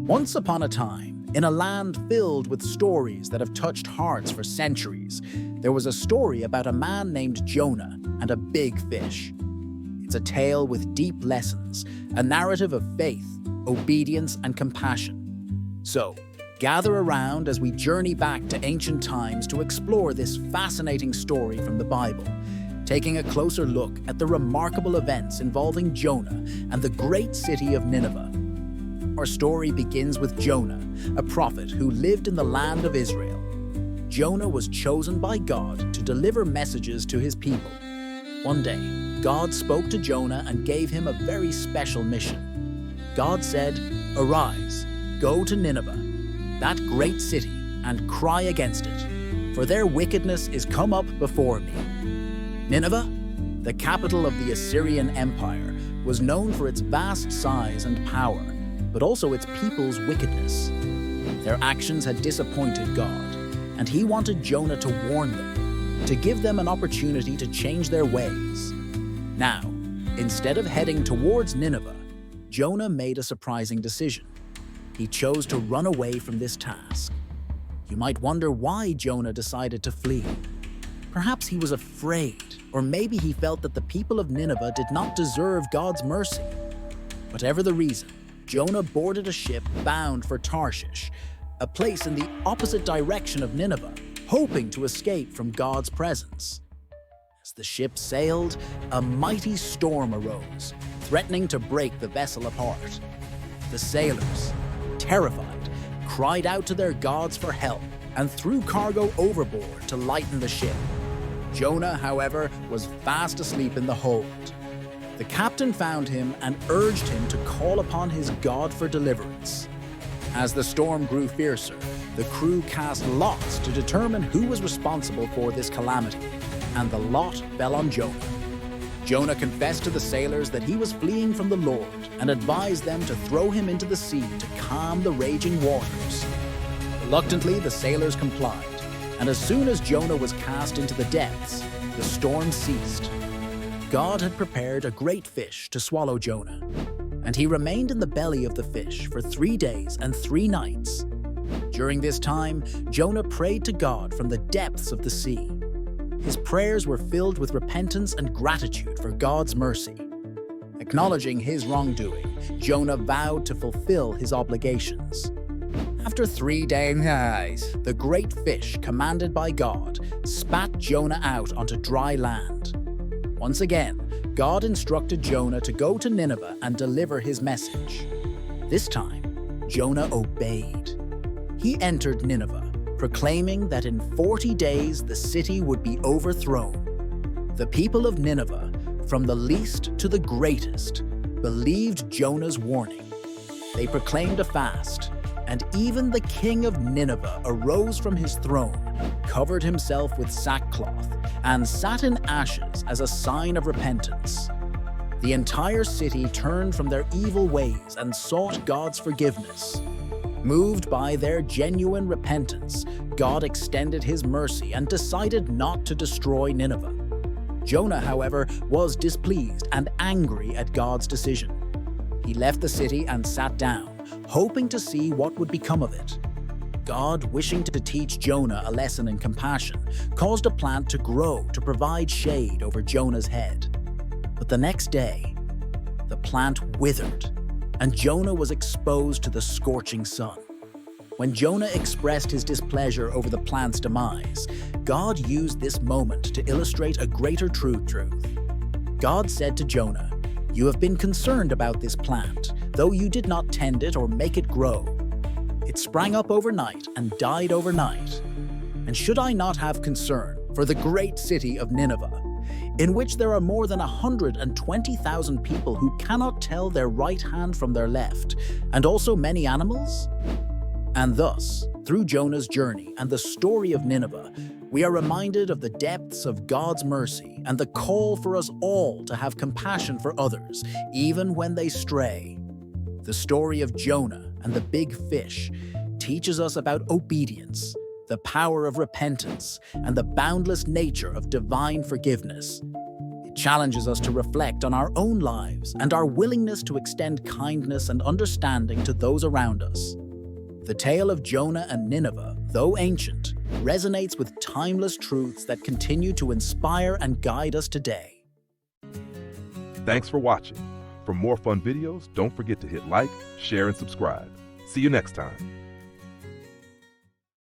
Once upon a time, in a land filled with stories that have touched hearts for centuries, there was a story about a man named Jonah and a big fish. It's a tale with deep lessons, a narrative of faith, obedience, and compassion. So, gather around as we journey back to ancient times to explore this fascinating story from the Bible, taking a closer look at the remarkable events involving Jonah and the great city of Nineveh. Our story begins with Jonah, a prophet who lived in the land of Israel. Jonah was chosen by God to deliver messages to his people. One day, God spoke to Jonah and gave him a very special mission. God said, "Arise, go to Nineveh, that great city, and cry against it, for their wickedness is come up before me." Nineveh, the capital of the Assyrian Empire, was known for its vast size and power, but also its people's wickedness. Their actions had disappointed God, and he wanted Jonah to warn them, to give them an opportunity to change their ways. Now, instead of heading towards Nineveh, Jonah made a surprising decision. He chose to run away from this task. You might wonder why Jonah decided to flee. Perhaps he was afraid, or maybe he felt that the people of Nineveh did not deserve God's mercy. Whatever the reason, Jonah boarded a ship bound for Tarshish, a place in the opposite direction of Nineveh, hoping to escape from God's presence. As the ship sailed, a mighty storm arose, threatening to break the vessel apart. The sailors, terrified, cried out to their gods for help and threw cargo overboard to lighten the ship. Jonah, however, was fast asleep in the hold. The captain found him and urged him to call upon his God for deliverance. As the storm grew fiercer, the crew cast lots to determine who was responsible for this calamity, and the lot fell on Jonah. Jonah confessed to the sailors that he was fleeing from the Lord and advised them to throw him into the sea to calm the raging waters. Reluctantly, the sailors complied, and as soon as Jonah was cast into the depths, the storm ceased. God had prepared a great fish to swallow Jonah, and he remained in the belly of the fish for 3 days and 3 nights. During this time, Jonah prayed to God from the depths of the sea. His prayers were filled with repentance and gratitude for God's mercy. Acknowledging his wrongdoing, Jonah vowed to fulfill his obligations. After 3 days, the great fish, commanded by God, spat Jonah out onto dry land. Once again, God instructed Jonah to go to Nineveh and deliver his message. This time, Jonah obeyed. He entered Nineveh, proclaiming that in 40 days the city would be overthrown. The people of Nineveh, from the least to the greatest, believed Jonah's warning. They proclaimed a fast, and even the king of Nineveh arose from his throne, covered himself with sackcloth, and sat in ashes as a sign of repentance. The entire city turned from their evil ways and sought God's forgiveness. Moved by their genuine repentance, God extended his mercy and decided not to destroy Nineveh. Jonah, however, was displeased and angry at God's decision. He left the city and sat down, hoping to see what would become of it. God, wishing to teach Jonah a lesson in compassion, caused a plant to grow to provide shade over Jonah's head. But the next day, the plant withered, and Jonah was exposed to the scorching sun. When Jonah expressed his displeasure over the plant's demise, God used this moment to illustrate a greater truth. God said to Jonah, "You have been concerned about this plant, though you did not tend it or make it grow. It sprang up overnight and died overnight. And should I not have concern for the great city of Nineveh, in which there are more than 120,000 people who cannot tell their right hand from their left, and also many animals?" And thus, through Jonah's journey and the story of Nineveh, we are reminded of the depths of God's mercy and the call for us all to have compassion for others, even when they stray. The story of Jonah and the big fish teaches us about obedience, the power of repentance, and the boundless nature of divine forgiveness. It It challenges us to reflect on our own lives and our willingness to extend kindness and understanding to those around us. The tale of Jonah and Nineveh, though ancient, resonates with timeless truths that continue to inspire and guide us today. Thanks for watching. For more fun videos, don't forget to hit like, share, and subscribe. See you next time.